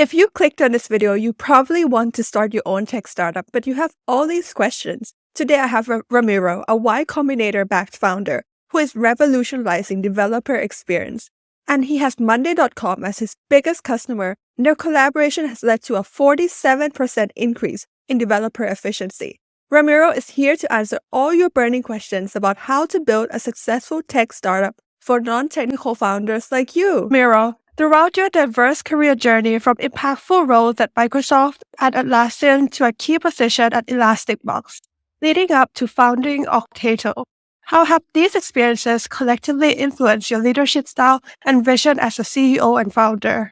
If you clicked on this video, you probably want to start your own tech startup, but you have all these questions. Today, I have Ramiro, a Y Combinator-backed founder who is revolutionizing developer experience. And he has Monday.com as his biggest customer, and their collaboration has led to a 47% increase in developer efficiency. Ramiro is here to answer all your burning questions about how to build a successful tech startup for non-technical founders like you. Ramiro, throughout your diverse career journey from impactful roles at Microsoft and Atlassian to a key position at Elasticbox, leading up to founding Okteto, how have these experiences collectively influenced your leadership style and vision as a CEO and founder?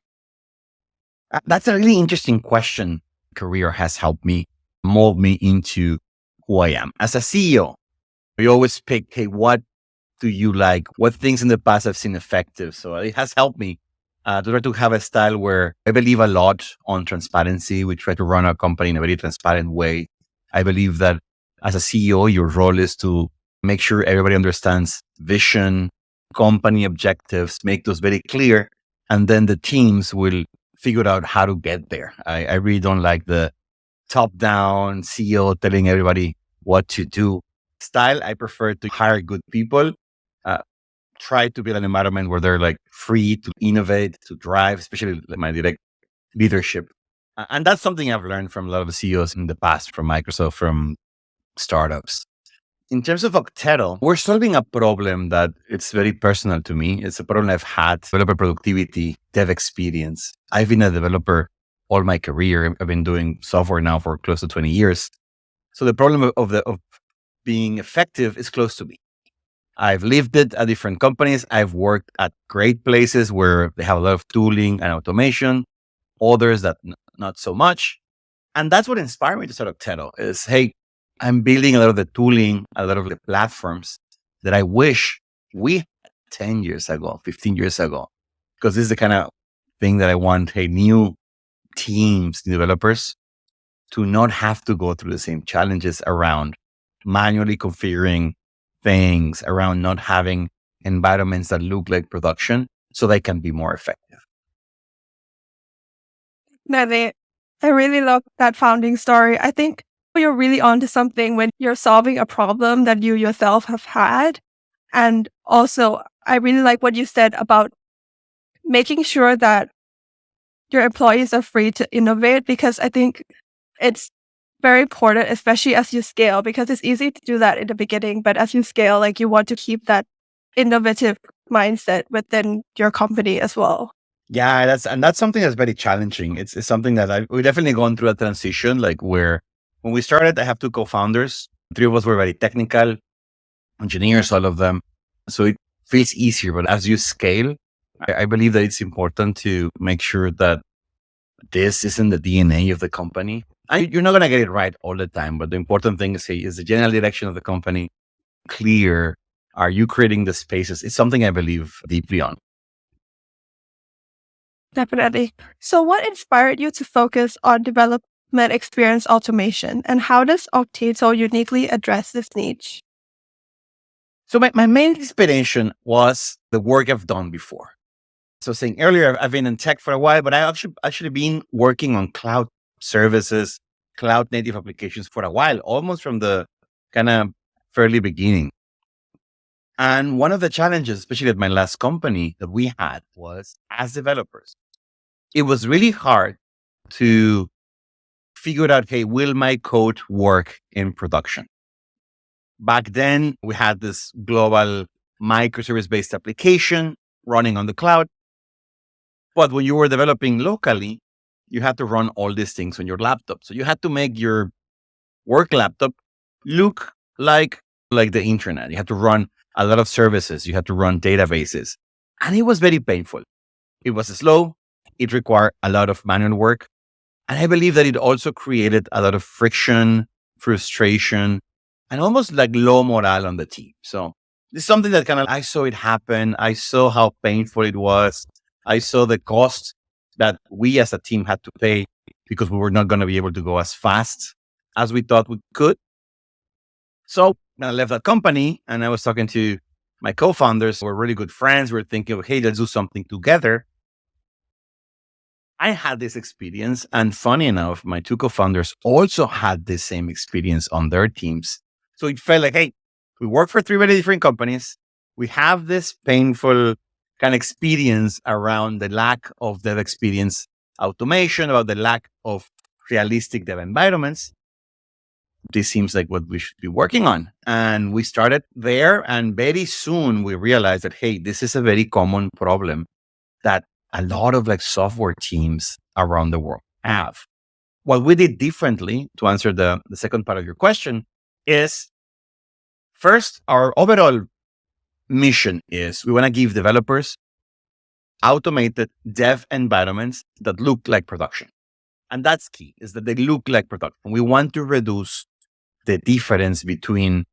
That's a really interesting question. Career has helped me mold me into who I am. As a CEO, we always pick, hey, what do you like? What things in the past I've seen effective? So it has helped me to try to have a style where I believe a lot on transparency. We try to run our company in a very transparent way. I believe that as a CEO, your role is to make sure everybody understands vision, company objectives, make those very clear, and then the teams will figure out how to get there. I really don't like the top-down CEO telling everybody what to do style. I prefer to hire good people, try to build an environment where they're like free to innovate, to drive, especially my direct leadership. And that's something I've learned from a lot of CEOs in the past, from Microsoft, from startups. In terms of Okteto, we're solving a problem that it's very personal to me. It's a problem I've had, developer productivity, dev experience. I've been a developer all my career. I've been doing software now for close to 20 years. So the problem of being effective is close to me. I've lived it at different companies. I've worked at great places where they have a lot of tooling and automation, others that not so much. And that's what inspired me to start Okteto is, hey, I'm building a lot of the tooling, a lot of the platforms that I wish we had 10 years ago, 15 years ago, because this is the kind of thing that I want, hey, new teams, developers to not have to go through the same challenges around manually configuring things, around not having environments that look like production so they can be more effective. Nade, I really love that founding story. I think you're really onto something when you're solving a problem that you yourself have had. And also, I really like what you said about making sure that your employees are free to innovate, because I think it's very important, especially as you scale, because it's easy to do that in the beginning, but as you scale, like you want to keep that innovative mindset within your company as well. Yeah, that's something that's very challenging. It's something that we've definitely gone through a transition, like where when we started, I have two co-founders. Three of us were very technical engineers, all of them. So it feels easier, but as you scale, I believe that it's important to make sure that this isn't the DNA of the company. You're not going to get it right all the time, but the important thing is, hey, is the general direction of the company clear? Are you creating the spaces? It's something I believe deeply on. Definitely. So what inspired you to focus on development experience automation, and how does Okteto uniquely address this niche? So my main inspiration was the work I've done before. So saying earlier, I've been in tech for a while, but I've actually been working on cloud services, cloud native applications for a while, almost from the kind of fairly beginning. And one of the challenges, especially at my last company that we had, was as developers, it was really hard to figure out, hey, will my code work in production? Back then, we had this global microservice-based application running on the cloud. But when you were developing locally, you had to run all these things on your laptop. So you had to make your work laptop look like the internet. You had to run a lot of services. You had to run databases. And it was very painful. It was slow. It required a lot of manual work. And I believe that it also created a lot of friction, frustration, and almost like low morale on the team. So it's something that I saw it happen. I saw how painful it was. I saw the cost that we as a team had to pay because we were not going to be able to go as fast as we thought we could. So I left that company and I was talking to my co-founders. We're really good friends. We're thinking, hey, let's do something together. I had this experience. And funny enough, my two co-founders also had the same experience on their teams. So it felt like, hey, we work for three very different companies. We have this painful kind of experience around the lack of dev experience automation, about the lack of realistic dev environments. This seems like what we should be working on. And we started there. And very soon we realized that, hey, this is a very common problem that a lot of like software teams around the world have. What we did differently, to answer the second part of your question, is first, our overall mission is we want to give developers automated dev environments that look like production. And that's key, is that they look like production. We want to reduce the difference between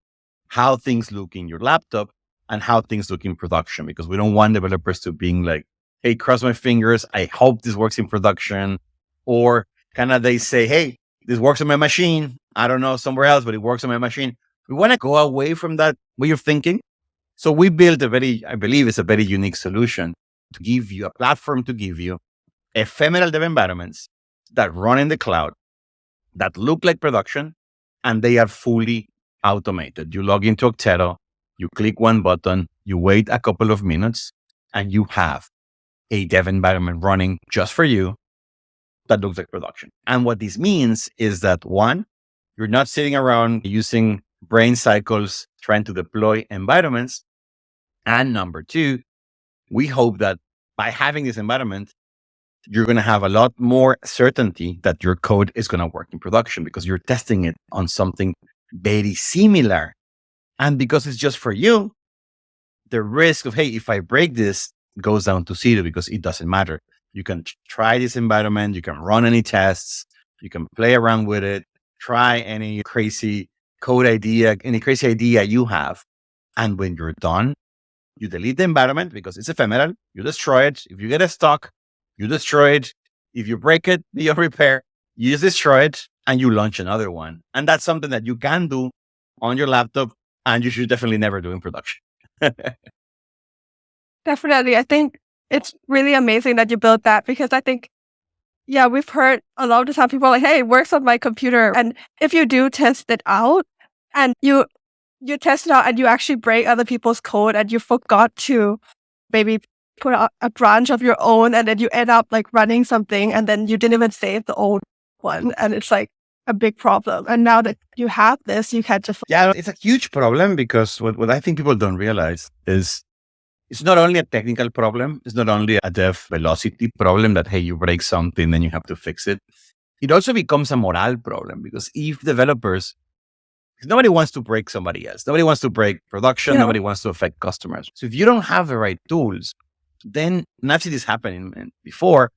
how things look in your laptop and how things look in production, because we don't want developers to being like, hey, cross my fingers, I hope this works in production. Or kind of they say, hey, this works on my machine. I don't know somewhere else, but it works on my machine. We want to go away from that way of thinking. So we built I believe it's a very unique solution to give you a platform, to give you ephemeral dev environments that run in the cloud, that look like production, and they are fully automated. You log into Okteto, you click one button, you wait a couple of minutes, and you have a dev environment running just for you that looks like production. And what this means is that one, you're not sitting around using brain cycles trying to deploy environments. And number two, we hope that by having this environment, you're going to have a lot more certainty that your code is going to work in production because you're testing it on something very similar. And because it's just for you, the risk of, hey, if I break this goes down to zero because it doesn't matter. You can try this environment. You can run any tests. You can play around with it, try any crazy code idea, any crazy idea you have. And when you're done, you delete the environment because it's ephemeral. You destroy it. If you get a stock, you destroy it. If you break it beyond repair, you just destroy it and you launch another one. And that's something that you can do on your laptop and you should definitely never do in production. Definitely. I think it's really amazing that you built that because I think, yeah, we've heard a lot of the time people are like, hey, it works on my computer. And if you do test it out and you test it out and you actually break other people's code and you forgot to maybe put a branch of your own and then you end up like running something and then you didn't even save the old one. And it's like a big problem. And now that you have this, you can just... Yeah, it's a huge problem because what I think people don't realize is it's not only a technical problem. It's not only a dev velocity problem that, hey, you break something, then you have to fix it. It also becomes a morale problem because if developers, nobody wants to break somebody else. Nobody wants to break production. Yeah. Nobody wants to affect customers. So if you don't have the right tools, then, and I've seen this happen before,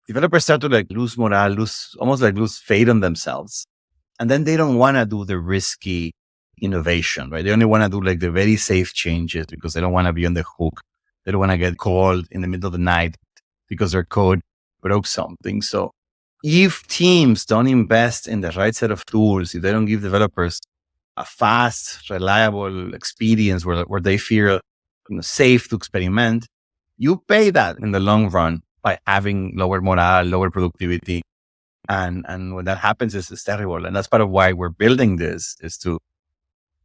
developers start to like lose morale, almost lose faith in themselves. And then they don't want to do the risky innovation, right? They only want to do like the very safe changes because they don't want to be on the hook. They don't want to get called in the middle of the night because their code broke something. So if teams don't invest in the right set of tools, if they don't give developers a fast, reliable experience where they feel safe to experiment, you pay that in the long run by having lower morale, lower productivity. And when that happens, it's terrible. And that's part of why we're building this, is to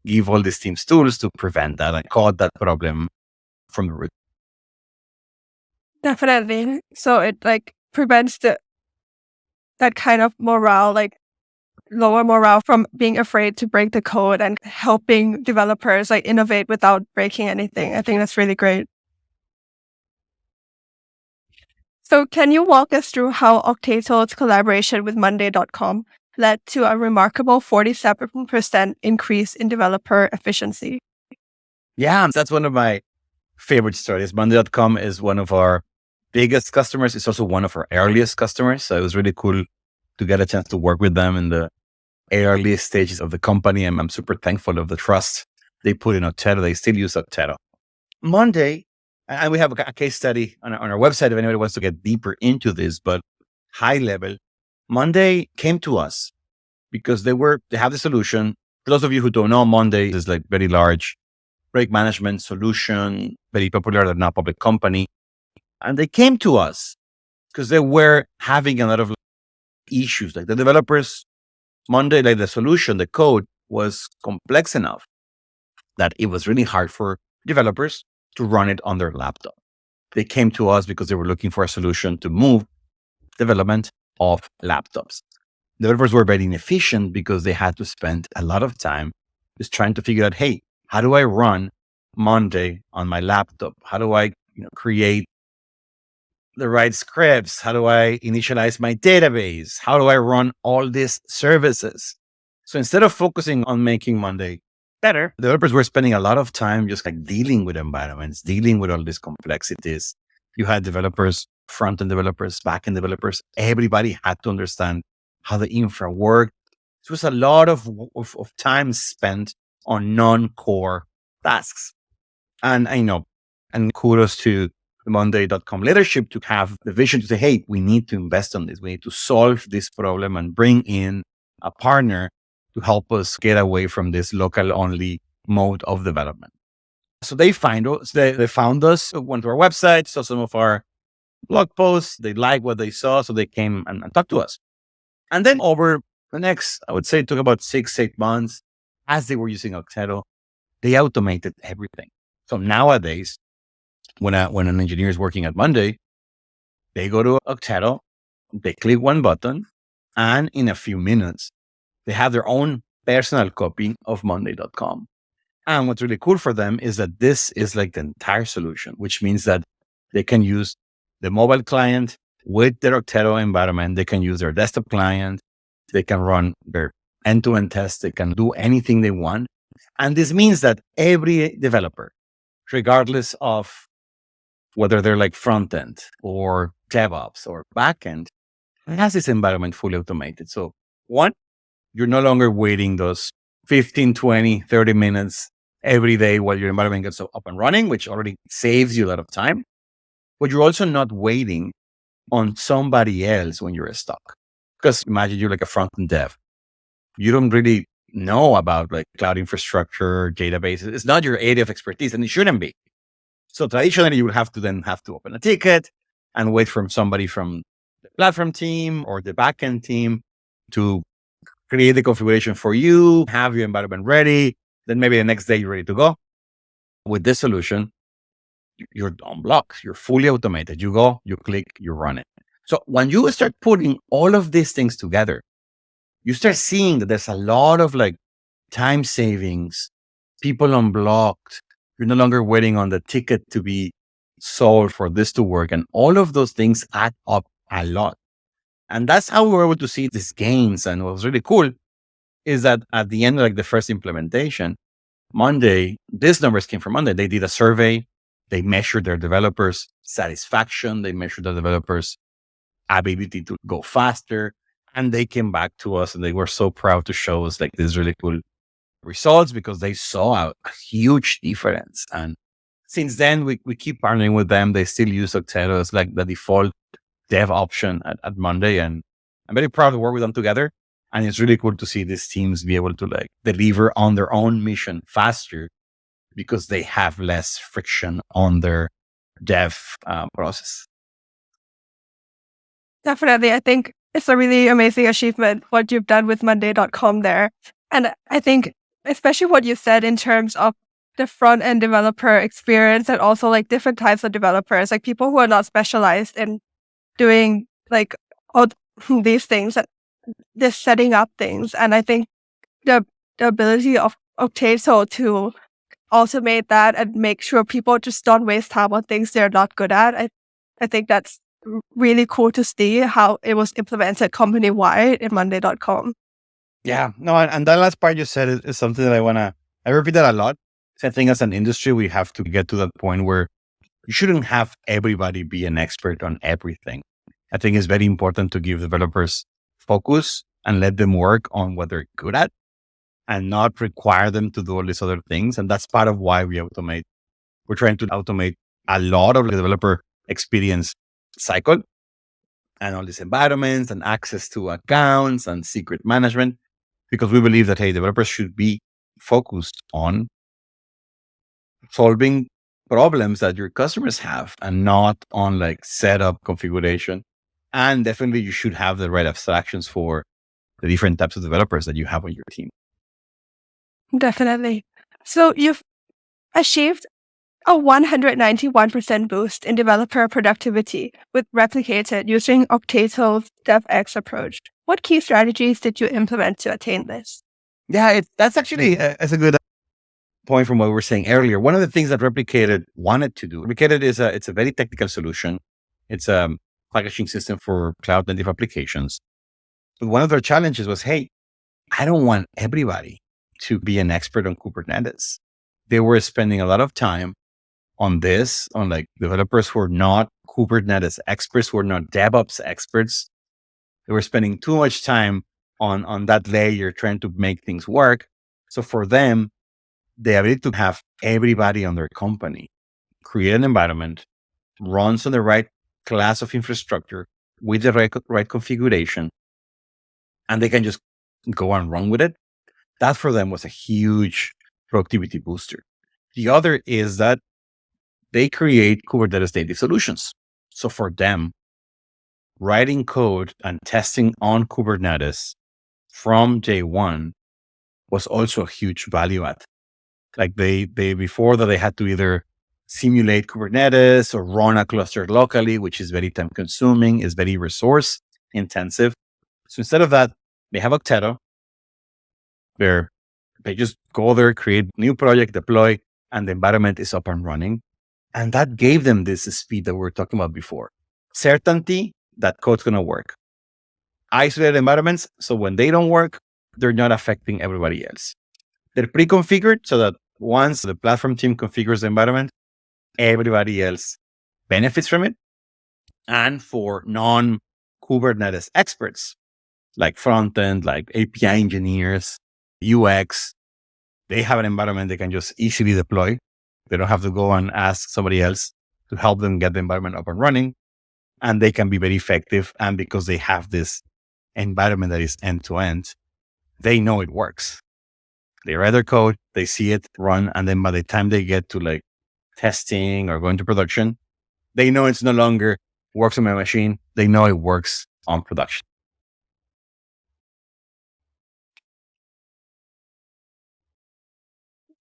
give all these teams tools to prevent that and cause that problem from the root. Definitely. So it like prevents that kind of morale, like lower morale from being afraid to break the code and helping developers like innovate without breaking anything. I think that's really great. So can you walk us through how Okteto's collaboration with Monday.com led to a remarkable 47% increase in developer efficiency? Yeah, that's one of my favorite stories. Monday.com is one of our biggest customers. It's also one of our earliest customers. So it was really cool to get a chance to work with them in the earliest stages of the company. And I'm super thankful of the trust they put in Okteto. They still use Okteto. Monday, and we have a case study on our website if anybody wants to get deeper into this, but high level, Monday came to us because they have the solution. For those of you who don't know, Monday is like very large break management solution, very popular, they're not a public company. And they came to us because they were having a lot of issues. Like the developers, Monday, like the solution, the code was complex enough that it was really hard for developers to run it on their laptop. They came to us because they were looking for a solution to move development off laptops. Developers were very inefficient because they had to spend a lot of time just trying to figure out, hey, how do I run Monday on my laptop? How do I create the right scripts? How do I initialize my database? How do I run all these services? So instead of focusing on making Monday better, developers were spending a lot of time just like dealing with environments, dealing with all these complexities. You had developers, front-end developers, back-end developers. Everybody had to understand how the infra worked. It was a lot of time spent on non-core tasks. And I know, and kudos to the Monday.com leadership to have the vision to say, hey, we need to invest on this. We need to solve this problem and bring in a partner to help us get away from this local only mode of development. So they find us, they found us, went to our website, saw some of our blog posts. They liked what they saw. So they came and talked to us. And then over the next, I would say it took about 6-8 months as they were using Okteto, they automated everything. So nowadays, when an engineer is working at Monday, they go to Okteto, they click one button, and in a few minutes, they have their own personal copy of Monday.com. And what's really cool for them is that this is like the entire solution, which means that they can use the mobile client with their Okteto environment. They can use their desktop client. They can run their end-to-end tests. They can do anything they want. And this means that every developer, regardless of whether they're like front end or DevOps or backend, has this environment fully automated. So one, you're no longer waiting those 15, 20, 30 minutes every day while your environment gets up and running, which already saves you a lot of time. But you're also not waiting on somebody else when you're stuck. Because imagine you're like a front-end dev. You don't really know about like cloud infrastructure, databases. It's not your area of expertise, and it shouldn't be. So traditionally, you would have to open a ticket and wait for somebody from the platform team or the backend team to create the configuration for you, have your environment ready. Then maybe the next day you're ready to go. With this solution, you're on blocks. You're fully automated. You go, you click, you run it. So when you start putting all of these things together, you start seeing that there's a lot of like time savings, people unblocked. You're no longer waiting on the ticket to be solved for this to work. And all of those things add up a lot. And that's how we were able to see these gains. And what was really cool is that at the end of like the first implementation, Monday, these numbers came from Monday. They did a survey. They measured their developers' satisfaction. They measured the developers' ability to go faster. And they came back to us and they were so proud to show us like these really cool results because they saw a huge difference. And since then, we keep partnering with them. They still use Okteto as like the default dev option at Monday. And I'm very proud to work with them together. And it's really cool to see these teams be able to like deliver on their own mission faster because they have less friction on their dev process. Definitely. I think it's a really amazing achievement what you've done with Monday.com there. And I think especially what you said in terms of the front end developer experience and also like different types of developers, like people who are not specialized in doing like all these things, just setting up things. And I think the ability of Okteto to automate that and make sure people just don't waste time on things they're not good at. I think that's really cool to see how it was implemented company-wide in Monday.com. Yeah, no, and that last part you said is something that I repeat that a lot. I think as an industry, we have to get to that point where you shouldn't have everybody be an expert on everything. I think it's very important to give developers focus and let them work on what they're good at and not require them to do all these other things. And that's part of why we automate. We're trying to automate a lot of the developer experience cycle and all these environments and access to accounts and secret management, because we believe that, hey, developers should be focused on solving problems that your customers have and not on like setup configuration. And definitely you should have the right abstractions for the different types of developers that you have on your team. Definitely. So you've achieved a 191% boost in developer productivity with Replicator using Okteto's DevX approach. What key strategies did you implement to attain this? Yeah, that's actually a good point from what we were saying earlier. One of the things that Replicated wanted to do, Replicated it's a very technical solution. It's a packaging system for cloud native applications. But one of their challenges was, hey, I don't want everybody to be an expert on Kubernetes. They were spending a lot of time on this, on like developers who are not Kubernetes experts, who are not DevOps experts. They were spending too much time on that layer trying to make things work. So for them, the ability to have everybody on their company create an environment, runs on the right class of infrastructure with the right configuration, and they can just go and run with it. That for them was a huge productivity booster. The other is that they create Kubernetes native solutions. So for them, writing code and testing on Kubernetes from day one was also a huge value add. Like they before that they had to either simulate Kubernetes or run a cluster locally, which is very time consuming, is very resource intensive. So instead of that, they have Okteto, where they just go there, create new project, deploy, and the environment is up and running. And that gave them this speed that we were talking about before. Certainty that code's going to work. Isolated environments, so when they don't work, they're not affecting everybody else. They're pre-configured so that once the platform team configures the environment, everybody else benefits from it. And for non-Kubernetes experts, like front-end, like API engineers, UX, they have an environment they can just easily deploy. They don't have to go and ask somebody else to help them get the environment up and running. And they can be very effective. And because they have this environment that is end-to-end, they know it works. They write their code, they see it run, and then by the time they get to like testing or going to production, they know it's no longer works on my machine. They know it works on production.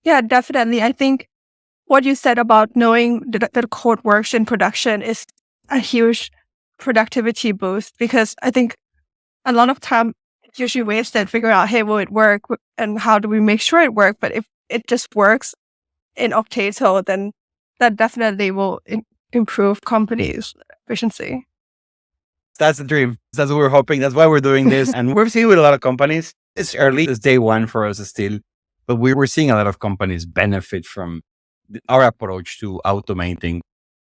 Yeah, definitely. I think what you said about knowing that the code works in production is a huge productivity boost, because I think a lot of time it's usually wasted figuring out, hey, will it work? And how do we make sure it works? But if it just works in Okteto, then that definitely will improve companies' efficiency. That's the dream. That's what we're hoping. That's why we're doing this. And we're seeing with a lot of companies, it's early, it's day one for us still, but we're seeing a lot of companies benefit from our approach to automating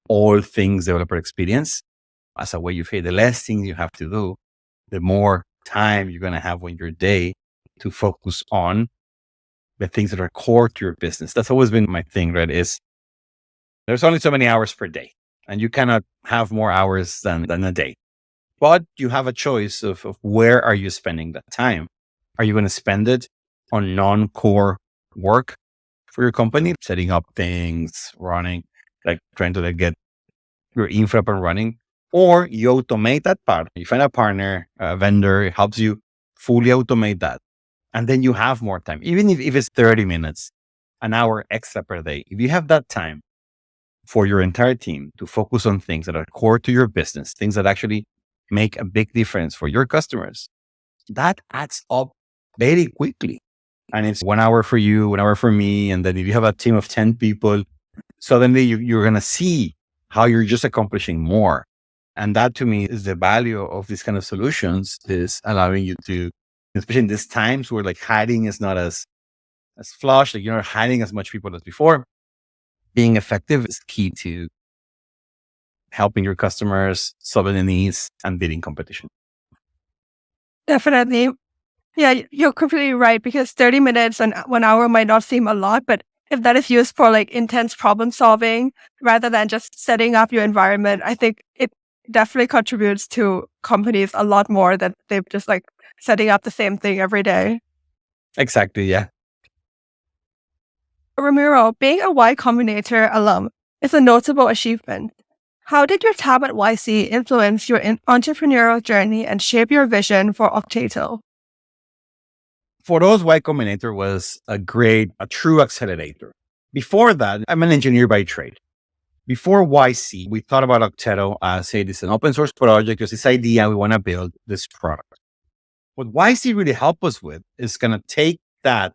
all things developer experience as a way you feel. The less things you have to do, the more time you're going to have on your day to focus on the things that are core to your business. That's always been my thing, right? Is there's only so many hours per day and you cannot have more hours than a day. But you have a choice of where are you spending that time? Are you going to spend it on non-core work for your company, setting up things, running, like trying to get your infra up and running? Or you automate that part. You find a partner, a vendor, it helps you fully automate that. And then you have more time. Even if it's 30 minutes, an hour extra per day, if you have that time for your entire team to focus on things that are core to your business, things that actually make a big difference for your customers, that adds up very quickly. And it's 1 hour for you, 1 hour for me. And then if you have a team of 10 people, suddenly you're going to see how you're just accomplishing more. And that to me is the value of these kind of solutions, is allowing you to, especially in these times where like hiding is not as flush, like you're not hiding as much people as before. Being effective is key to helping your customers, solving the needs, and beating competition. Definitely. Yeah, you're completely right, because 30 minutes and 1 hour might not seem a lot, but if that is used for like intense problem solving rather than just setting up your environment, I think it definitely contributes to companies a lot more than they're just like setting up the same thing every day. Exactly. Yeah. Ramiro, being a Y Combinator alum is a notable achievement. How did your time at YC influence your entrepreneurial journey and shape your vision for Okteto? For us, Y Combinator was a true accelerator. Before that, I'm an engineer by trade. Before YC, we thought about Okteto as, hey, this is an open source project. There's this idea. We want to build this product. What YC really helped us with is going to take that,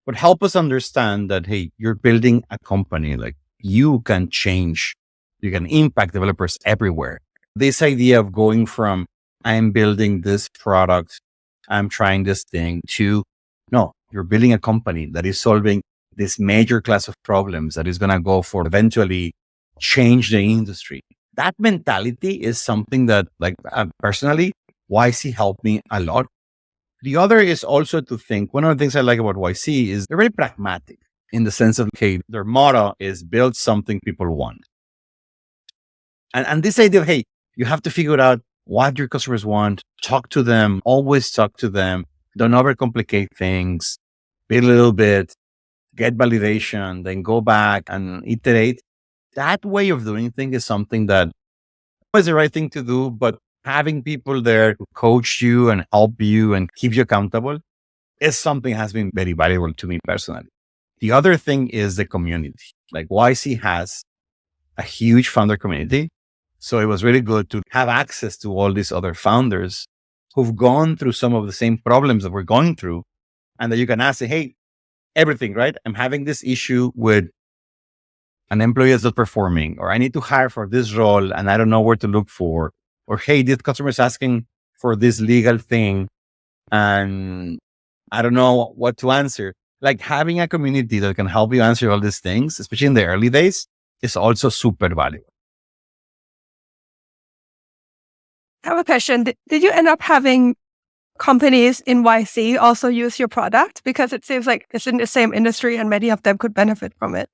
but help us understand that, hey, you're building a company. Like you can change, you can impact developers everywhere. This idea of going from, I'm building this product, I'm trying this thing, to, no, you're building a company that is solving this major class of problems that is going to go for eventually change the industry. That mentality is something that, like, personally, YC helped me a lot. The other is also to think, one of the things I like about YC is they're very pragmatic in the sense of, okay, their motto is build something people want. And this idea of, hey, you have to figure out what your customers want, talk to them, always talk to them, don't overcomplicate things, build a little bit, get validation, then go back and iterate. That way of doing things is something that was the right thing to do, but having people there to coach you and help you and keep you accountable is something that has been very valuable to me personally. The other thing is the community. Like YC has a huge founder community. So it was really good to have access to all these other founders who've gone through some of the same problems that we're going through. And that you can ask, say, hey, everything, right? I'm having this issue with an employee that's not performing, or I need to hire for this role and I don't know where to look for, or hey, this customer is asking for this legal thing and I don't know what to answer. Like having a community that can help you answer all these things, especially in the early days, is also super valuable. I have a question. Did you end up having companies in YC also use your product? Because it seems like it's in the same industry and many of them could benefit from it.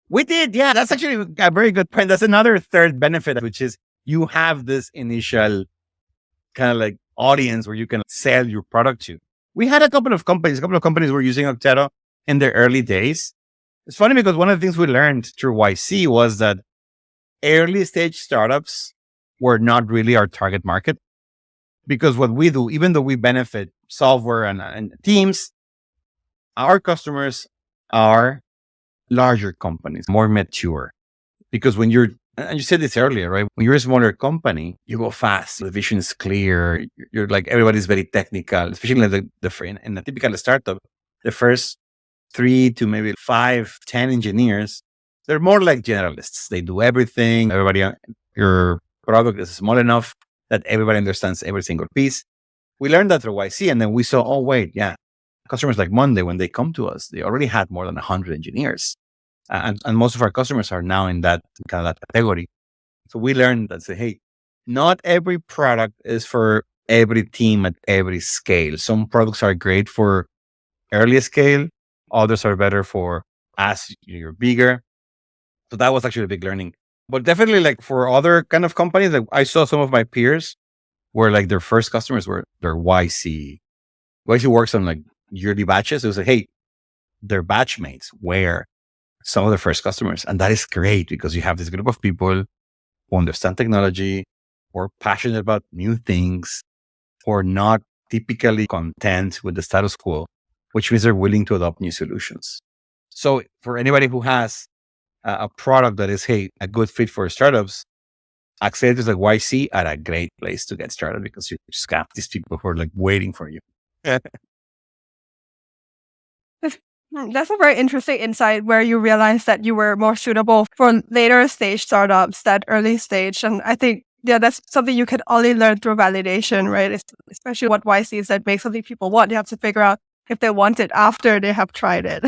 We did. Yeah, that's actually a very good point. That's another third benefit, which is you have this initial kind of like audience where you can sell your product to. We had a couple of companies were using Okteto in their early days. It's funny because one of the things we learned through YC was that early stage startups were not really our target market, because what we do, even though we benefit software and teams, our customers are larger companies, more mature. Because when you're, and you said this earlier, right? When you're a smaller company, you go fast. The vision is clear. You're like, everybody's very technical, especially in a typical startup. The first 3 to maybe 5, 10 engineers, they're more like generalists. They do everything. Your product is small enough that everybody understands every single piece. We learned that through YC, and then we saw, oh, wait, yeah. Customers like Monday, when they come to us, they already had more than 100 engineers. And most of our customers are now in that kind of that category. So we learned that, say, hey, not every product is for every team at every scale. Some products are great for early scale. Others are better for as you're bigger. So that was actually a big learning. But definitely, like for other kind of companies, like I saw some of my peers where like their first customers were their YC. YC works on like yearly batches. It was like, hey, their batchmates were some of the first customers. And that is great because you have this group of people who understand technology, or passionate about new things, or not typically content with the status quo, which means they're willing to adopt new solutions. So for anybody who has a product that is, hey, a good fit for startups, accelerators like YC are a great place to get started because you just have these people who are like waiting for you. That's a very interesting insight where you realize that you were more suitable for later stage startups than early stage. And I think, yeah, that's something you can only learn through validation, right? Especially what YC said, make something people want. You have to figure out if they want it after they have tried it.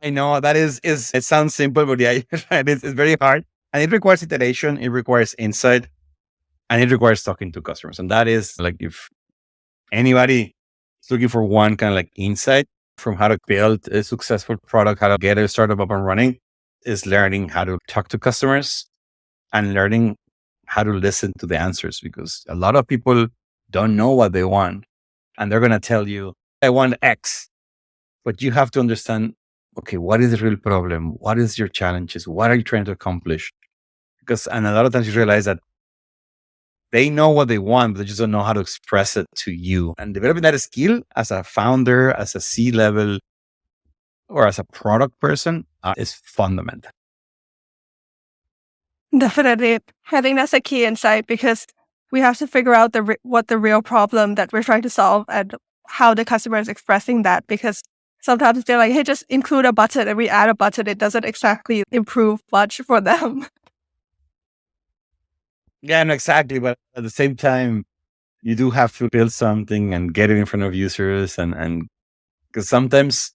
I know that is it sounds simple, but yeah, it's very hard. And it requires iteration, it requires insight, and it requires talking to customers. And that is like, if anybody is looking for one kind of like insight from how to build a successful product, how to get a startup up and running, is learning how to talk to customers and learning how to listen to the answers, because a lot of people don't know what they want and they're going to tell you, I want X, but you have to understand, okay, what is the real problem? What is your challenges? What are you trying to accomplish? And a lot of times you realize that they know what they want, but they just don't know how to express it to you. And developing that skill as a founder, as a C-level, or as a product person is fundamental. Definitely. I think that's a key insight because we have to figure out what the real problem that we're trying to solve and how the customer is expressing that. Because sometimes they're like, hey, just include a button, and we add a button. It doesn't exactly improve much for them. Yeah, no, exactly. But at the same time, you do have to build something and get it in front of users. And because sometimes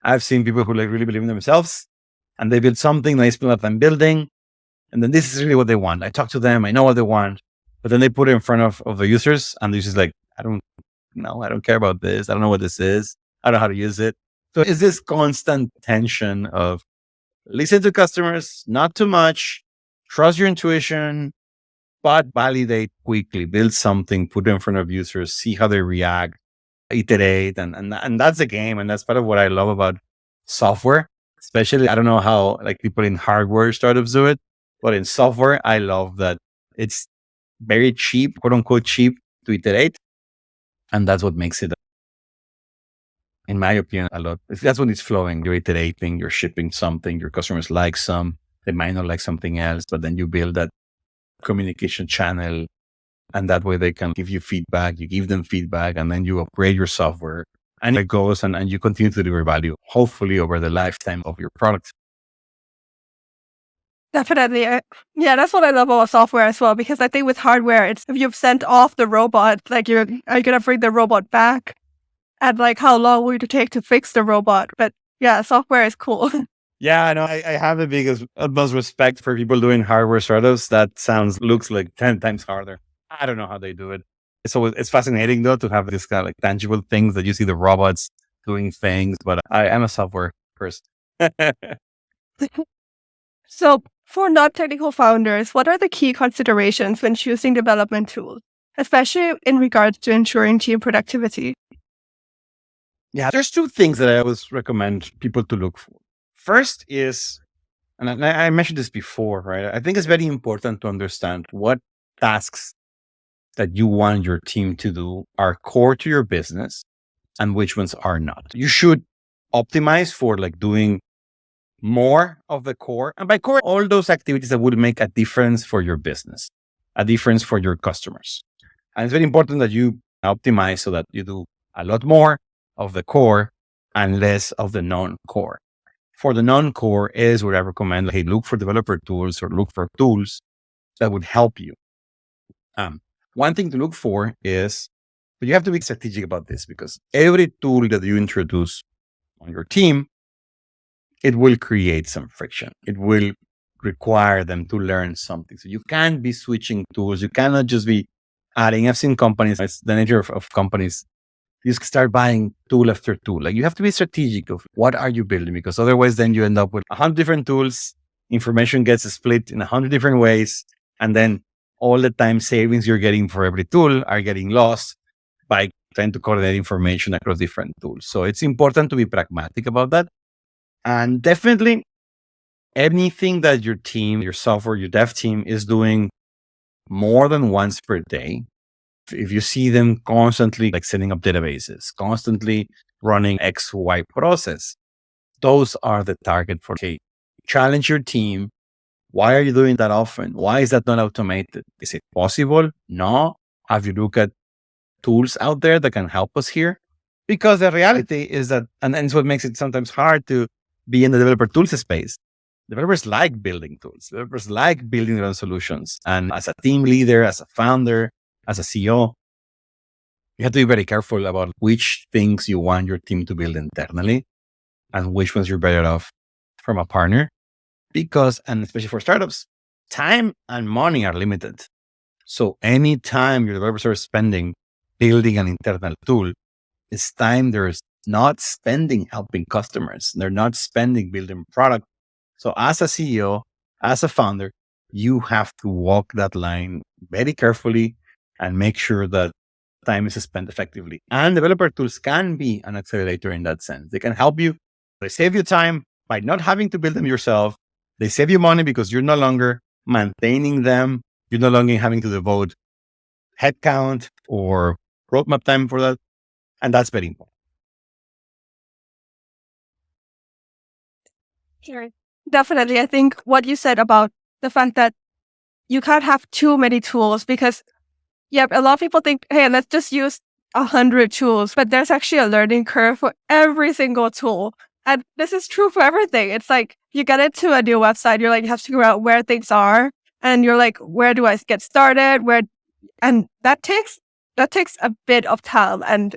I've seen people who really believe in themselves and they build something, they spend a lot of time building. And then this is really what they want. I talk to them, I know what they want, but then they put it in front of the users and the users like, I don't know, I don't care about this. I don't know what this is. I don't know how to use it. So it's this constant tension of listen to customers, not too much, trust your intuition, but validate quickly, build something, put it in front of users, see how they react, iterate. And that's the game. And that's part of what I love about software, especially, I don't know how like people in hardware startups do it, but in software, I love that it's very cheap, quote unquote cheap to iterate. And that's what makes it, in my opinion, a lot. That's when it's flowing. You're iterating, you're shipping something, your customers like some, they might not like something else, but then you build that communication channel. And that way they can give you feedback, you give them feedback, and then you upgrade your software and it goes and you continue to deliver value, hopefully over the lifetime of your product. Definitely. Yeah, that's what I love about software as well, because I think with hardware, it's if you've sent off the robot, like are you going to bring the robot back? And like how long will it take to fix the robot? But yeah, software is cool. Yeah, I know. I have the biggest, utmost respect for people doing hardware startups. That looks like 10 times harder. I don't know how they do it. So it's fascinating though to have this kind of like tangible things that you see the robots doing things, but I am a software person. So for non-technical founders, what are the key considerations when choosing development tools, especially in regards to ensuring team productivity? Yeah, there's two things that I always recommend people to look for. First is, and I mentioned this before, right? I think it's very important to understand what tasks that you want your team to do are core to your business and which ones are not. You should optimize for like doing more of the core. And by core, all those activities that would make a difference for your business, a difference for your customers. And it's very important that you optimize so that you do a lot more of the core and less of the non-core. For the non-core is where I recommend, hey, look for developer tools or look for tools that would help you. One thing to look for is, but you have to be strategic about this because every tool that you introduce on your team, it will create some friction. It will require them to learn something. So you can't be switching tools. You cannot just be adding. I've seen companies, it's the nature of companies, you start buying tool after tool. Like you have to be strategic of what are you building, because otherwise then you end up with 100 different tools. Information gets split in 100 different ways. And then all the time savings you're getting for every tool are getting lost by trying to coordinate information across different tools. So it's important to be pragmatic about that. And definitely anything that your team, your software, your dev team is doing more than once per day, if you see them constantly like setting up databases, constantly running XY process, those are the target for, okay, challenge your team. Why are you doing that often? Why is that not automated? Is it possible? No. Have you looked at tools out there that can help us here? Because the reality is that, and it's what makes it sometimes hard to be in the developer tools space. Developers like building tools. Developers like building their own solutions. And as a team leader, as a founder, as a CEO, you have to be very careful about which things you want your team to build internally and which ones you're better off from a partner. Because, and especially for startups, time and money are limited. So any time your developers are spending building an internal tool, it's time they're not spending helping customers. They're not spending building product. So as a CEO, as a founder, you have to walk that line very carefully and make sure that time is spent effectively. And developer tools can be an accelerator in that sense. They can help you. They save you time by not having to build them yourself. They save you money because you're no longer maintaining them. You're no longer having to devote headcount or roadmap time for that. And that's very important. Sure. Definitely. I think what you said about the fact that you can't have too many tools because, yeah, a lot of people think, hey, let's just use 100 tools, but there's actually a learning curve for every single tool. And this is true for everything. It's like you get into a new website, you're like, you have to figure out where things are. And you're like, where do I get started? And that takes a bit of time. And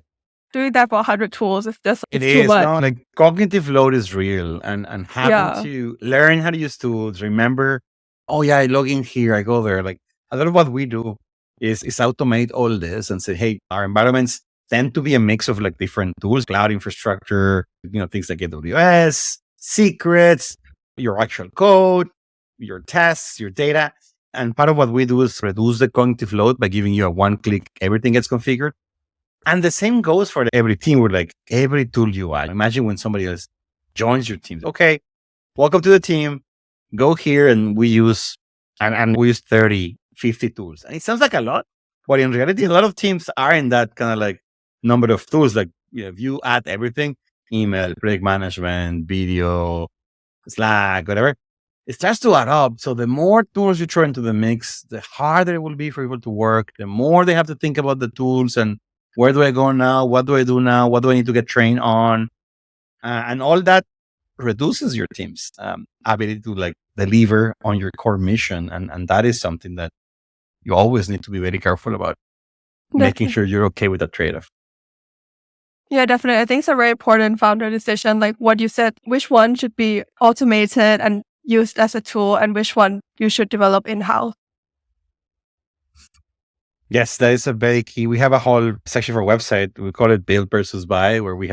doing that for 100 tools is just It it's too is much. no, like cognitive load is real, and having Yeah. to learn how to use tools. Remember, oh yeah, I log in here, I go there. Like a lot of what we do is automate all this and say, hey, our environments tend to be a mix of like different tools, cloud infrastructure, things like AWS, secrets, your actual code, your tests, your data. And part of what we do is reduce the cognitive load by giving you a one-click, everything gets configured. And the same goes for every team with like every tool you add. Imagine when somebody else joins your team. Okay, welcome to the team. Go here and we use, and we use 30, 50 tools. And it sounds like a lot, but in reality, a lot of teams are in that kind of like number of tools. Like if you add everything, email, project management, video, Slack, whatever, it starts to add up. So the more tools you throw into the mix, the harder it will be for people to work. The more they have to think about the tools and where do I go now? What do I do now? What do I need to get trained on? And all that reduces your team's ability to like deliver on your core mission. And that is something that you always need to be very careful about, making sure you're okay with that trade-off. Yeah, definitely. I think it's a very important founder decision. Like what you said, which one should be automated and used as a tool and which one you should develop in-house. Yes, that is a very key. We have a whole section for our website. We call it build versus buy, where we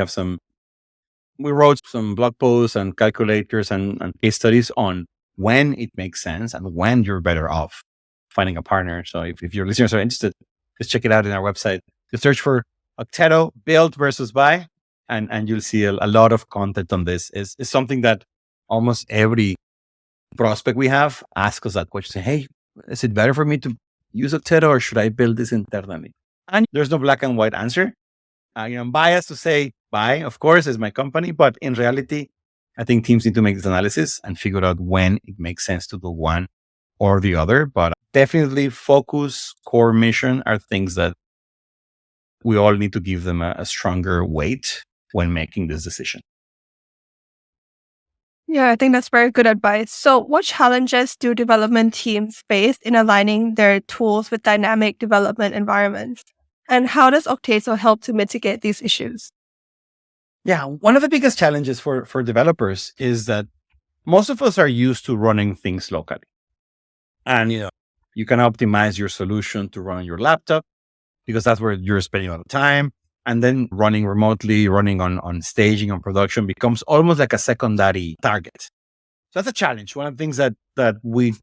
wrote some blog posts and calculators and case studies on when it makes sense and when you're better off finding a partner. So if your listeners are interested, just check it out in our website. Just search for Okteto, build versus buy, and you'll see a lot of content on this. Is something that almost every prospect we have asks us that question. Say, hey, is it better for me to use Okteto or should I build this internally? And there's no black and white answer. I'm biased to say buy, of course, is my company, but in reality, I think teams need to make this analysis and figure out when it makes sense to do one or the other. But definitely focus, core mission are things that we all need to give them a stronger weight when making this decision. Yeah, I think that's very good advice. So what challenges do development teams face in aligning their tools with dynamic development environments? And how does Okteto help to mitigate these issues? Yeah, one of the biggest challenges for developers is that most of us are used to running things locally. And you can optimize your solution to run on your laptop because that's where you're spending a lot of time. And then running remotely, running on staging, on production becomes almost like a secondary target. So that's a challenge. One of the things that we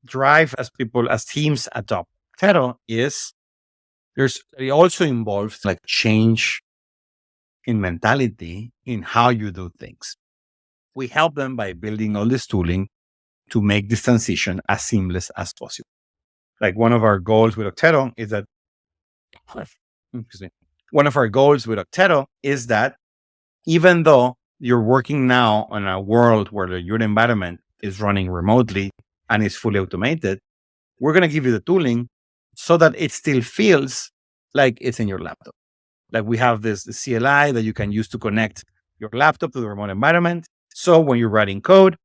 drive as people, as teams adopt Okteto is it also involves like change in mentality in how you do things. We help them by building all this tooling to make this transition as seamless as possible. Like one of our goals with Okteto is that one of our goals with Okteto is that even though you're working now on a world where your environment is running remotely and is fully automated, we're going to give you the tooling so that it still feels like it's in your laptop. Like we have this CLI that you can use to connect your laptop to the remote environment. So when you're writing code,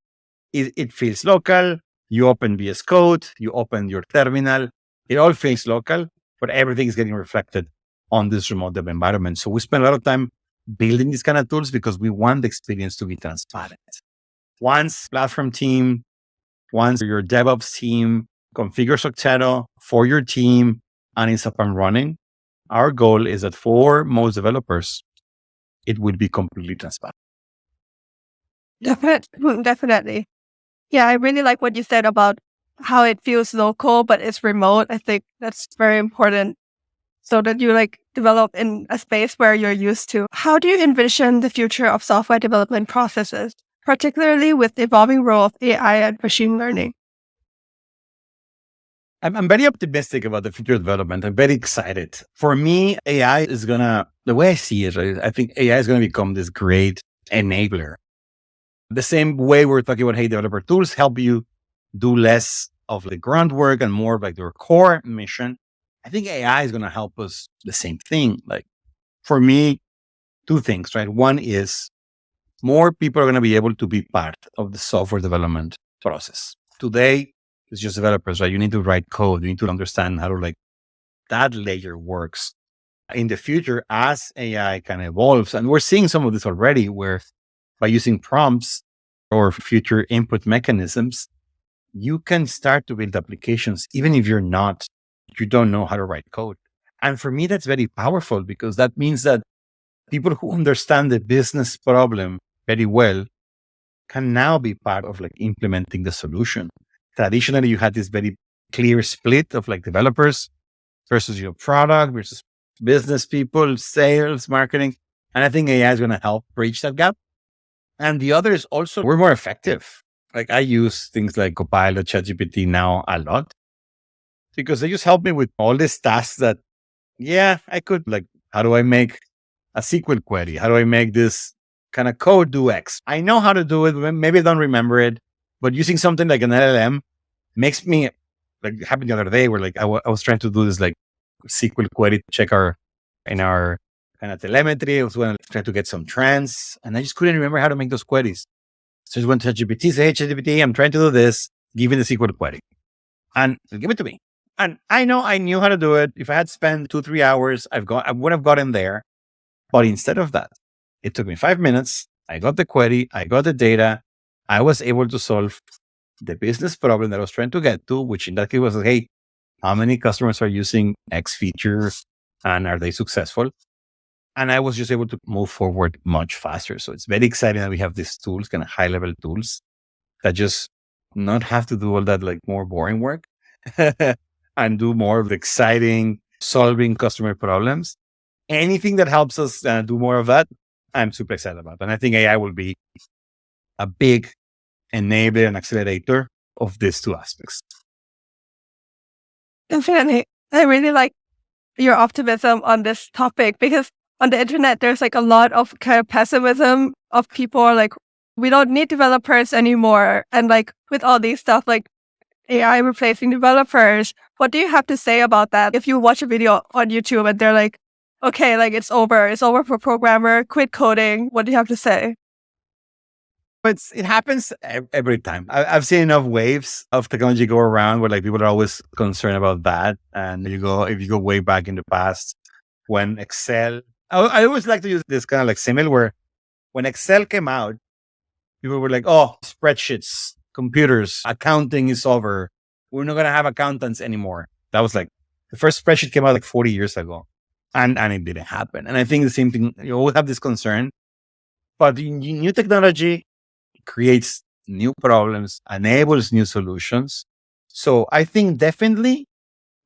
it feels local. You open VS Code, you open your terminal. It all feels local, but everything is getting reflected on this remote dev environment. So we spend a lot of time building these kind of tools because we want the experience to be transparent. Once platform team, once your DevOps team configures Okteto for your team and it's up and running, our goal is that for most developers, it will be completely transparent. Definitely. Yeah, I really like what you said about how it feels local, but it's remote. I think that's very important so that you like develop in a space where you're used to. How do you envision the future of software development processes, particularly with the evolving role of AI and machine learning? I'm very optimistic about the future development. I'm very excited. For me, AI is the way I see it, right, I think AI is going to become this great enabler. The same way we're talking about, hey, developer tools help you do less of the grunt work and more of like your core mission. I think AI is going to help us the same thing. Like for me, two things, right? One is more people are going to be able to be part of the software development process. Today, it's just developers, right? You need to write code. You need to understand how to like that layer works. In the future, as AI kind of evolves, and we're seeing some of this already, where by using prompts or future input mechanisms, you can start to build applications, even if you don't know how to write code. And for me, that's very powerful because that means that people who understand the business problem very well can now be part of like implementing the solution. Traditionally, you had this very clear split of like developers versus your product versus business people, sales, marketing. And I think AI is going to help bridge that gap. And the other is also we're more effective. Like I use things like Copilot, ChatGPT now a lot because they just help me with all these tasks that, yeah, I could like, how do I make a SQL query? How do I make this kind of code do X? I know how to do it. Maybe I don't remember it, but using something like an LLM makes me like it happened the other day where like I was trying to do this like SQL query to check our kind of telemetry. I was trying to get some trends and I just couldn't remember how to make those queries. So I just went to ChatGPT, say, hey, ChatGPT, I'm trying to do this. Give me the SQL query and give it to me. And I know I knew how to do it. If I had spent 2-3 hours, I would have gotten there. But instead of that, it took me 5 minutes. I got the query. I got the data. I was able to solve the business problem that I was trying to get to, which in that case was, hey, how many customers are using X feature and are they successful? And I was just able to move forward much faster. So it's very exciting that we have these tools, kind of high level tools that just not have to do all that like more boring work and do more of the exciting solving customer problems. Anything that helps us do more of that, I'm super excited about. And I think AI will be a big enabler and accelerator of these two aspects. Definitely. I really like your optimism on this topic because on the internet, there's like a lot of kind of pessimism of people are like, we don't need developers anymore. And like with all these stuff, like AI replacing developers, what do you have to say about that? If you watch a video on YouTube and they're like, okay, like it's over for programmer, quit coding. What do you have to say? But it happens every time. I've seen enough waves of technology go around where like people are always concerned about that. And if you go way back in the past, when Excel, I always like to use this kind of like simile where when Excel came out, people were like, oh, spreadsheets, computers, accounting is over. We're not going to have accountants anymore. That was like the first spreadsheet came out like 40 years ago and it didn't happen. And I think the same thing, you always have this concern, but new technology creates new problems, enables new solutions. So I think definitely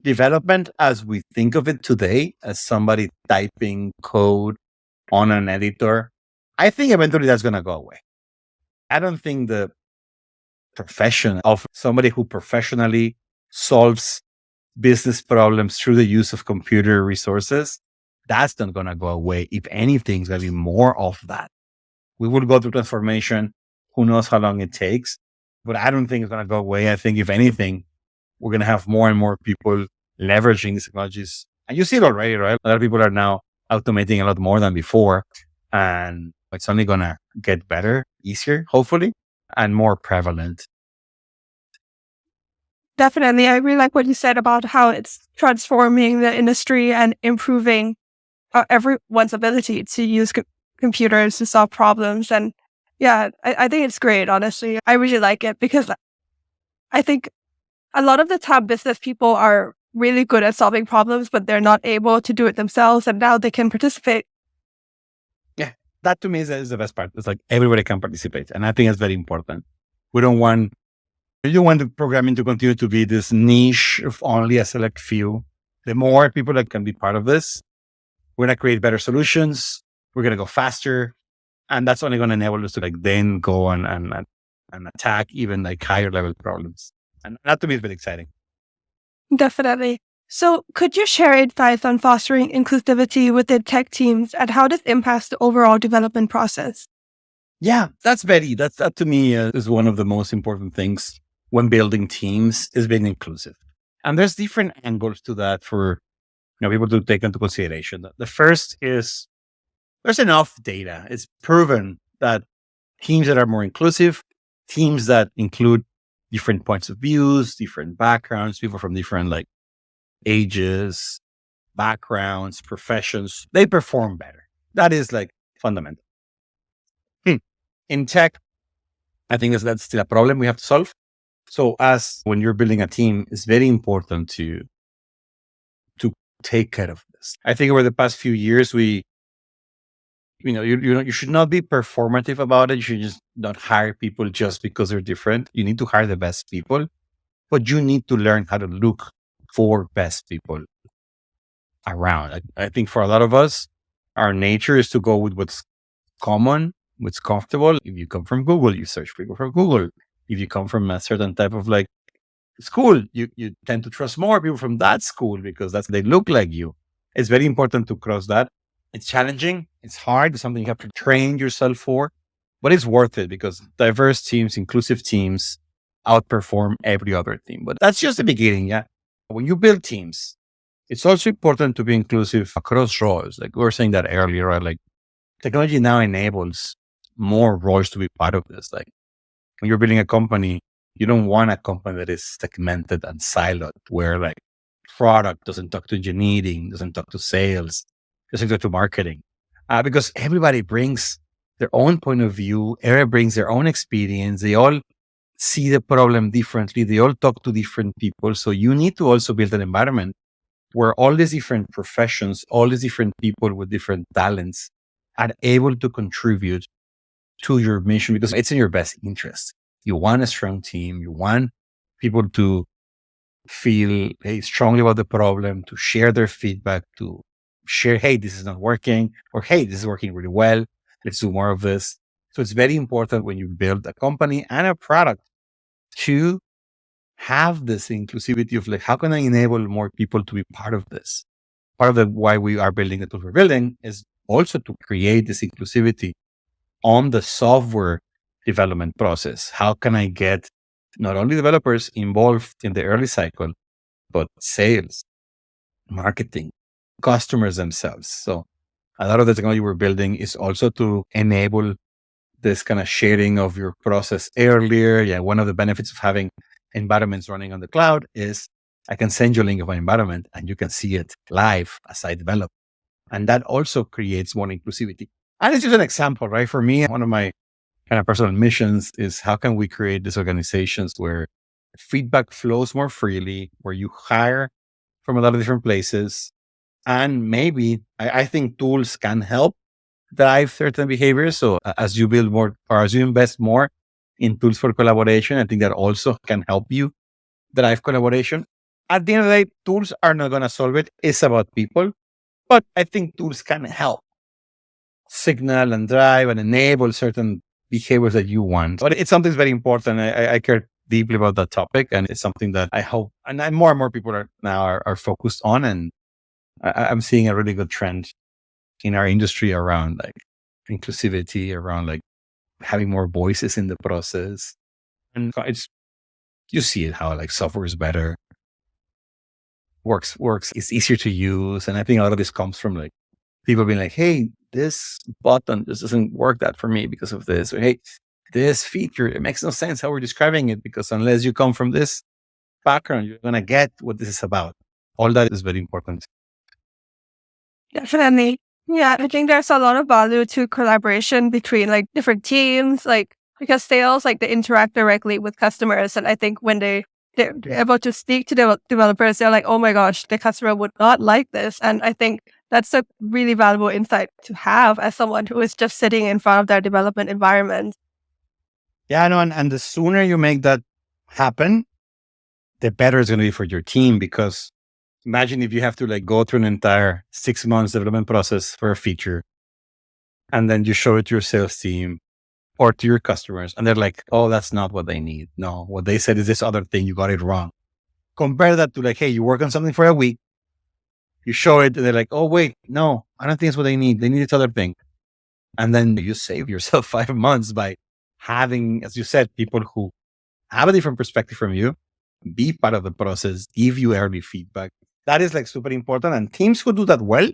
development as we think of it today, as somebody typing code on an editor, I think eventually that's going to go away. I don't think the profession of somebody who professionally solves business problems through the use of computer resources, that's not going to go away. If anything, it's going to be more of that. We will go through transformation. Who knows how long it takes, but I don't think it's going to go away. I think if anything, we're going to have more and more people leveraging these technologies. And you see it already, right? A lot of people are now automating a lot more than before. And it's only going to get better, easier, hopefully, and more prevalent. Definitely. I really like what you said about how it's transforming the industry and improving everyone's ability to use computers to solve problems. And yeah, I think it's great, honestly. I really like it because I think a lot of the time business people are really good at solving problems, but they're not able to do it themselves. And now they can participate. Yeah, that to me is the best part. It's like everybody can participate. And I think that's very important. We don't want the programming to continue to be this niche of only a select few. The more people that can be part of this, we're going to create better solutions. We're going to go faster. And that's only going to enable us to like then go and attack even like higher level problems. And that to me is very exciting. Definitely. So, could you share advice on fostering inclusivity within tech teams and how this impacts the overall development process? Yeah, that to me is one of the most important things when building teams is being inclusive. And there's different angles to that for people to take into consideration. The first is there's enough data. It's proven that teams that are more inclusive, teams that include different points of views, different backgrounds, people from different like ages, backgrounds, professions, they perform better. That is like fundamental. In tech, I think that's still a problem we have to solve. So as when you're building a team, it's very important to take care of this. I think over the past few years, you should not be performative about it. You should just not hire people just because they're different. You need to hire the best people, but you need to learn how to look for best people around. I think for a lot of us, our nature is to go with what's common, what's comfortable. If you come from Google, you search people from Google. If you come from a certain type of like school, you tend to trust more people from that school because they look like you. It's very important to cross that. It's challenging. It's hard. It's something you have to train yourself for, but it's worth it because diverse teams, inclusive teams outperform every other team. But that's just the beginning. Yeah. When you build teams, it's also important to be inclusive across roles. Like we were saying that earlier, right? Like technology now enables more roles to be part of this. Like when you're building a company, you don't want a company that is segmented and siloed where like product doesn't talk to engineering, doesn't talk to sales, doesn't talk to marketing. Because everybody brings their own point of view. Everybody brings their own experience. They all see the problem differently. They all talk to different people. So you need to also build an environment where all these different professions, all these different people with different talents are able to contribute to your mission because it's in your best interest. You want a strong team. You want people to feel strongly about the problem, to share their feedback, to share, hey, this is not working, or hey, this is working really well. Let's do more of this. So it's very important when you build a company and a product to have this inclusivity of like, how can I enable more people to be part of this? Part of why we are building the tools we're building is also to create this inclusivity on the software development process. How can I get not only developers involved in the early cycle, but sales, marketing, customers themselves? So a lot of the technology we're building is also to enable this kind of sharing of your process earlier. Yeah, one of the benefits of having environments running on the cloud is I can send you a link of my environment and you can see it live as I develop. And that also creates more inclusivity. And it's just an example, right? For me, one of my kind of personal missions is how can we create these organizations where feedback flows more freely, where you hire from a lot of different places. And maybe I think tools can help drive certain behaviors. So as you build more or as you invest more in tools for collaboration, I think that also can help you drive collaboration. At the end of the day, tools are not going to solve it. It's about people. But I think tools can help signal and drive and enable certain behaviors that you want. But it's something that's very important. I care deeply about that topic. And it's something that I hope, and more people are focused on. And I'm seeing a really good trend in our industry around like inclusivity, around like having more voices in the process. And you see it how like software is better, works, it's easier to use. And I think a lot of this comes from like people being like, hey, this button just doesn't work that for me because of this. Or hey, this feature, it makes no sense how we're describing it because unless you come from this background, you're going to get what this is about. All that is very important. Definitely. Yeah, I think there's a lot of value to collaboration between like different teams, like because sales, like they interact directly with customers. And I think when they're able to speak to the developers, they're like, oh my gosh, the customer would not like this. And I think that's a really valuable insight to have as someone who is just sitting in front of their development environment. Yeah, I know. And the sooner you make that happen, the better it's going to be for your team because imagine if you have to like go through an entire 6 months development process for a feature and then you show it to your sales team or to your customers and they're like, oh, that's not what they need. No, what they said is this other thing. You got it wrong. Compare that to like, hey, you work on something for a week, you show it, and they're like, oh, wait, no, I don't think it's what they need. They need this other thing. And then you save yourself 5 months by having, as you said, people who have a different perspective from you, be part of the process, give you early feedback. That is like super important. And teams who do that well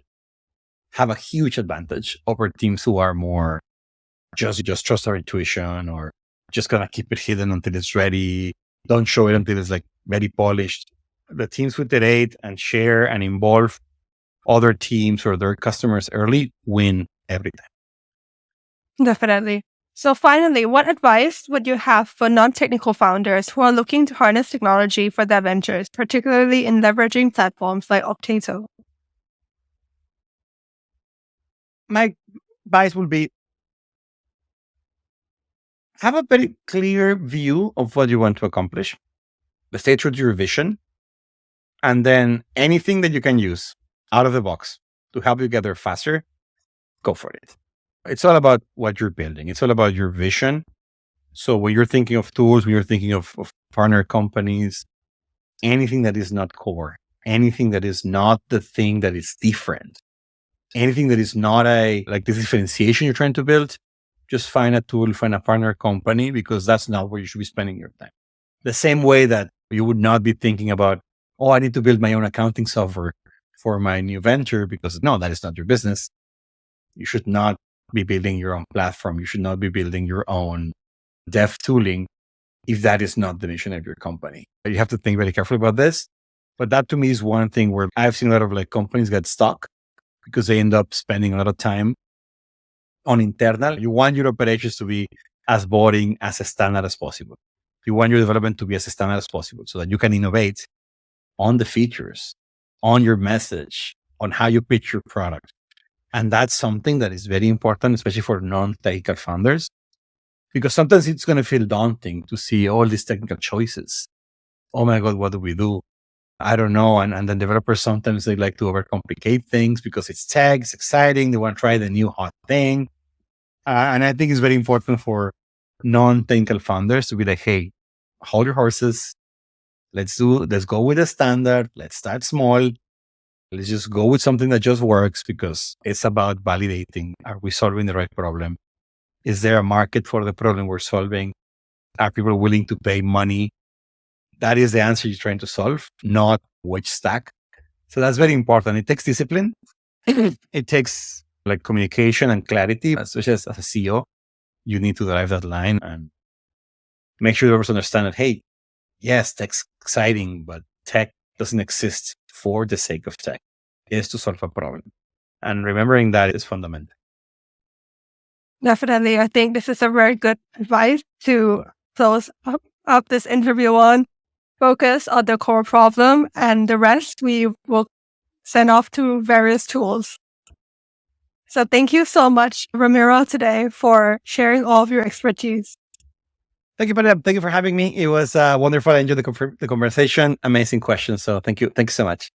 have a huge advantage over teams who are more just trust our intuition or just gonna keep it hidden until it's ready. Don't show it until it's like very polished. The teams who iterate and share and involve other teams or their customers early win every time. Definitely. So finally, what advice would you have for non-technical founders who are looking to harness technology for their ventures, particularly in leveraging platforms like Okteto? My advice would be have a very clear view of what you want to accomplish. Stay true to your vision. And then anything that you can use out of the box to help you get there faster, go for it. It's all about what you're building. It's all about your vision. So when you're thinking of tools, when you're thinking of partner companies, anything that is not core, anything that is not the thing that is different, anything that is not like this differentiation you're trying to build, just find a tool, find a partner company, because that's not where you should be spending your time. The same way that you would not be thinking about, oh, I need to build my own accounting software for my new venture, because no, that is not your business. You should not be building your own platform. You should not be building your own dev tooling if that is not the mission of your company. You have to think very carefully about this. But that to me is one thing where I've seen a lot of like companies get stuck because they end up spending a lot of time on internal. You want your operations to be as boring, as standard as possible. You want your development to be as standard as possible so that you can innovate on the features, on your message, on how you pitch your product. And that's something that is very important, especially for non-technical founders, because sometimes it's going to feel daunting to see all these technical choices. Oh my God, what do we do? I don't know. And then developers, sometimes they like to overcomplicate things because it's tech, it's exciting. They want to try the new hot thing. And I think it's very important for non-technical founders to be like, hey, hold your horses. Let's go with the standard. Let's start small. Let's just go with something that just works, because it's about validating. Are we solving the right problem? Is there a market for the problem we're solving? Are people willing to pay money? That is the answer you're trying to solve, not which stack. So that's very important. It takes discipline. It takes like communication and clarity, especially as a CEO. You need to drive that line and make sure developers understand that, hey, yes, tech's exciting, but tech doesn't exist for the sake of tech. It is to solve a problem. And remembering that is fundamental. Definitely. I think this is a very good advice to close up this interview on. Focus on the core problem, and the rest we will send off to various tools. So thank you so much, Ramiro, today for sharing all of your expertise. Thank you, Padilla. Thank you for having me. It was wonderful. I enjoyed the conversation. Amazing questions. So thank you. Thanks so much.